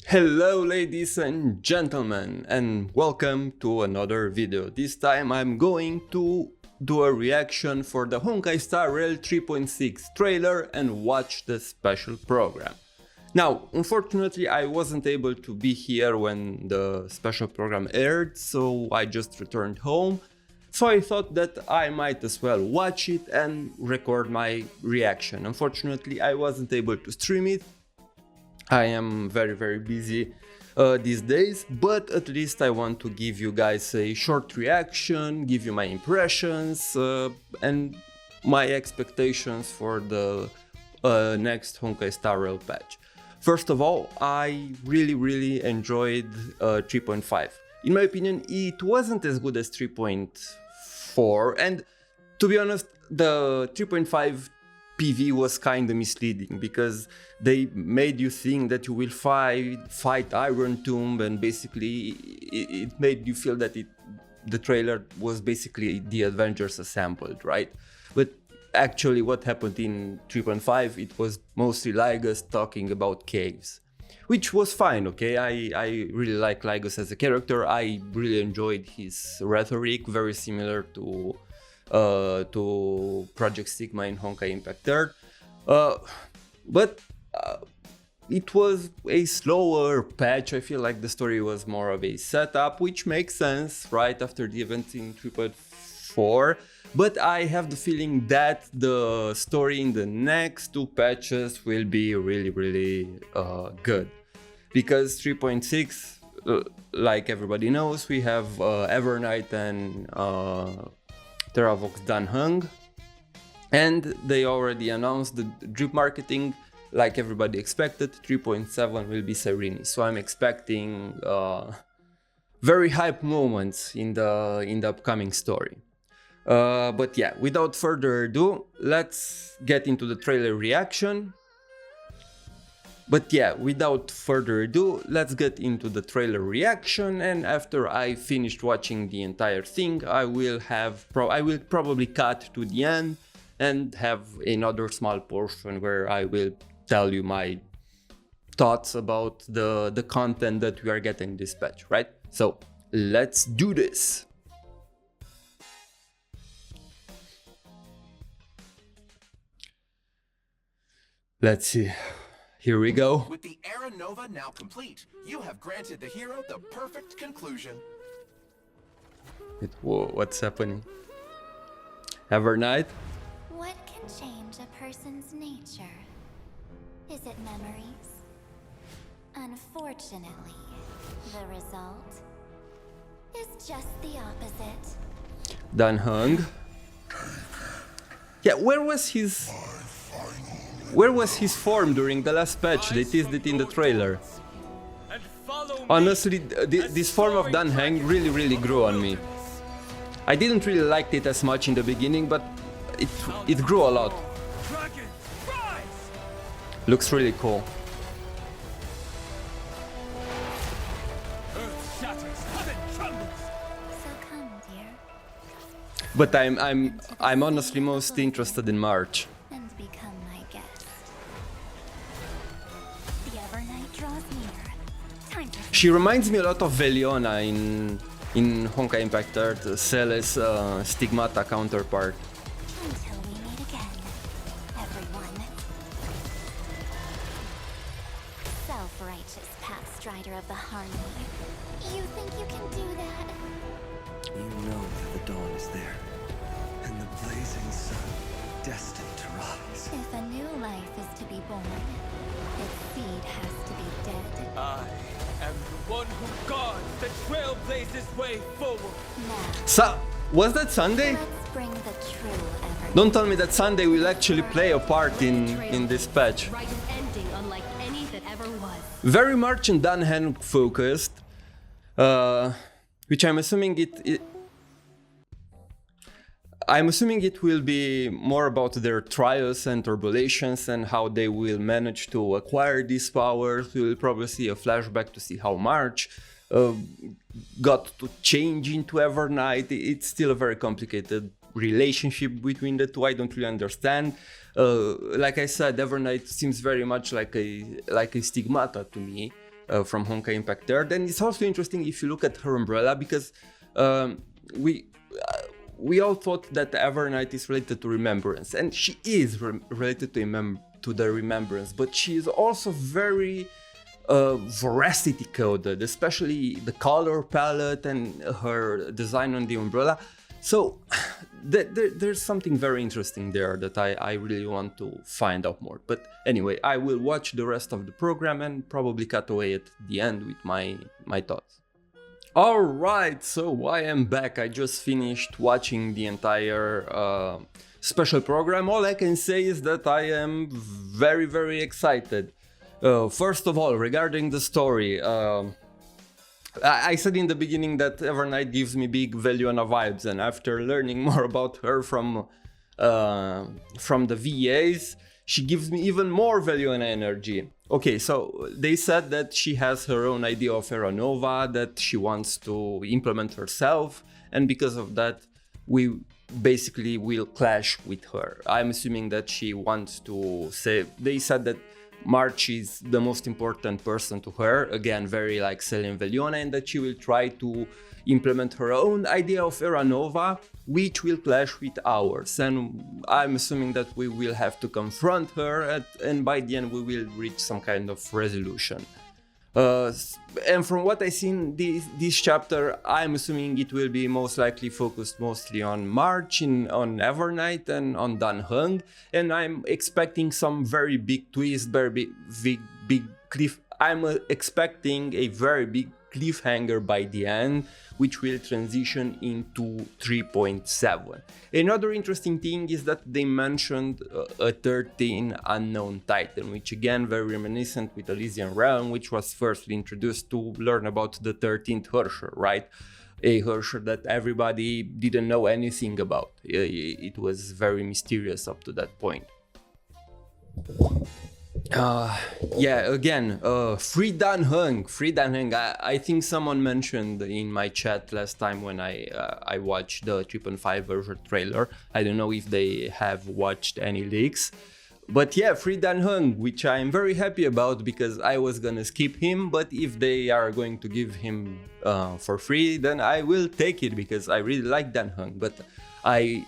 Hello ladies and gentlemen, and welcome to another video. This time I'm going to do a reaction for the Honkai Star Rail 3.6 trailer and watch the special program. Now, unfortunately I wasn't able to be here when the special program aired, so I just returned home. So I thought that I might as well watch it and record my reaction. Unfortunately I wasn't able to stream it. I am very busy these days, but at least I want to give you guys a short reaction, give you my impressions and my expectations for the next Honkai Star Rail patch. First of all, I really enjoyed 3.5. In my opinion, it wasn't as good as 3.4, and to be honest, the 3.5 PV was kinda misleading because they made you think that you will fight Iron Tomb, and basically it made you feel that the trailer was basically the Avengers assembled, right? But actually what happened in 3.5, it was mostly Lygus talking about caves, which was fine, okay? I really like Lygus as a character. I really enjoyed his rhetoric, very similar to Project Sigma in Honkai Impact 3rd, but it was a slower patch. I feel like the story was more of a setup, which makes sense right after the event in 3.4, but I have the feeling that the story in the next two patches will be really good, because 3.6, like everybody knows, we have Evernight and Teravox done Heng, and they already announced the drip marketing. Like everybody expected, 3.7 will be Serene, so I'm expecting very hype moments in the upcoming story. But yeah, without further ado, let's get into the trailer reaction. And after I finished watching the entire thing, I will probably cut to the end and have another small portion where I will tell you my thoughts about the content that we are getting this patch, right? So let's do this. Let's see. Here we go. With the Era Nova now complete, you have granted the hero the perfect conclusion. Whoa, what's happening? Evernight? What can change a person's nature? Is it memories? Unfortunately, the result is just the opposite. Dan Heng. Yeah, where was his form during the last patch? They teased it in the trailer. Honestly, this form of Dan Heng really grew on me. I didn't really like it as much in the beginning, but it grew a lot. Looks really cool. So come, dear, But I'm honestly most interested in March. and become my guest. The Evernight draws near. Time to She reminds me a lot of Veliona in Honkai Impact 3rd, Cele's Stigmata counterpart. until we meet again, everyone. Self-righteous path strider of the harmony. You think you can do that? You know that the dawn is there, and the blazing sun destined to rise. If a new life is to be born, its seed has to be dead. I am the one who guards the trailblazer's way forward. Now, Was that Sunday? let's bring the true Evernight. Don't tell me that Sunday will actually play a part in this patch. Write an ending unlike any that ever was. Very March and Dan Heng focused, which I'm assuming it will be more about their trials and tribulations and how they will manage to acquire these powers. We will probably see a flashback to see how March got to change into Evernight. It's still a very complicated relationship between the two. I don't really understand. Like I said, Evernight seems very much like a Stigmata to me. from Honkai Impact there. Then it's also interesting if you look at her umbrella, because we all thought that Evernight is related to Remembrance, and she is related to the Remembrance, but she is also very veracity coded, especially the color palette and her design on the umbrella. So there's something very interesting there that I really want to find out more. But anyway, I will watch the rest of the program and probably cut away at the end with my thoughts. Alright, so I am back. I just finished watching the entire special program. All I can say is that I am very, very excited. First of all, regarding the story, I said in the beginning that Evernight gives me big Veliona vibes, and after learning more about her from the VAs, she gives me even more Veliona energy. Okay, so they said that she has her own idea of Era Nova that she wants to implement herself, and because of that, we basically will clash with her. I'm assuming that she wants to say, they said that March is the most important person to her, again very like Celine Veliona, and that she will try to implement her own idea of Era Nova, which will clash with ours, and I'm assuming that we will have to confront her and by the end we will reach some kind of resolution. And from what I seen this chapter, I'm assuming it will be most likely focused mostly on March, on Evernight and on Dan Heng, and I'm expecting some very big twist, very big cliff. I'm expecting a very big cliffhanger by the end, which will transition into 3.7. Another interesting thing is that they mentioned a 13 unknown titan, which again very reminiscent with Elysian Realm, which was first introduced to learn about the 13th Herrscher, right? A Herrscher that everybody didn't know anything about. It was very mysterious up to that point. Yeah, again, free Dan Heng. I think someone mentioned in my chat last time when I watched the 3.5 version trailer. I don't know if they have watched any leaks, but yeah, free Dan Heng, which I'm very happy about because I was gonna skip him, but if they are going to give him for free, then I will take it because I really like Dan Heng, but I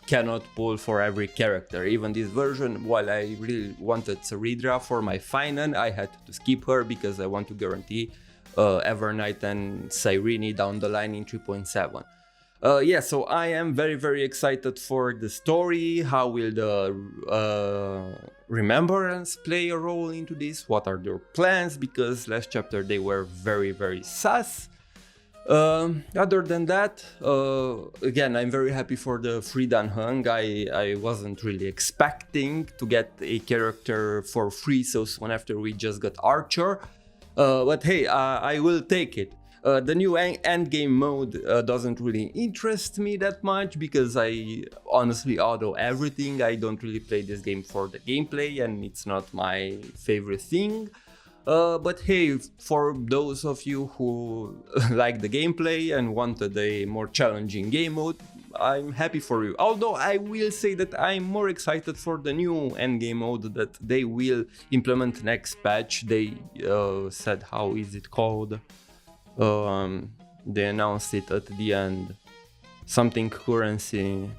cannot pull for every character. Even this version, while I really wanted Ceridra for my Finan, I had to skip her because I want to guarantee Evernight and Cyrene down the line in 3.7. Yeah, so I am very, very excited for the story. How will the Remembrance play a role into this? What are their plans? Because last chapter they were very, very sus. Other than that, again, I'm very happy for the free Dan Heng. I wasn't really expecting to get a character for free so soon after we just got Archer, but hey, I will take it. The new endgame mode doesn't really interest me that much because I honestly auto everything. I don't really play this game for the gameplay and it's not my favorite thing. But hey, for those of you who like the gameplay and wanted a more challenging game mode, I'm happy for you. Although I will say that I'm more excited for the new endgame mode that they will implement next patch. They said, how is it called? They announced it at the end. Something currency.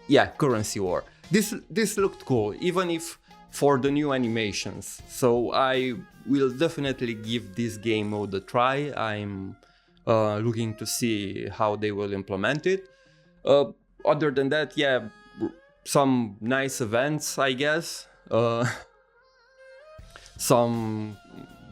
Yeah, currency war. This looked cool, even if for the new animations, so I will definitely give this game mode a try. I'm looking to see how they will implement it. Other than that, yeah, some nice events, I guess. Some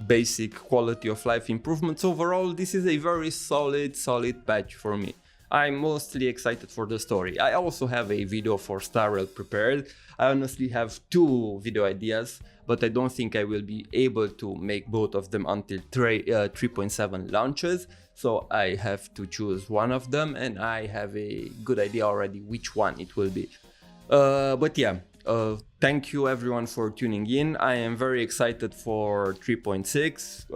basic quality of life improvements. Overall, this is a very solid patch for me. I'm mostly excited for the story. I also have a video for Star Rail prepared. I honestly have 2 video ideas, but I don't think I will be able to make both of them until 3.7 launches, so I have to choose one of them, and I have a good idea already which one it will be. But yeah, thank you everyone for tuning in. I am very excited for 3.6,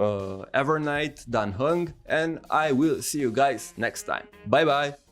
Evernight, Dan Heng, and I will see you guys next time. Bye bye!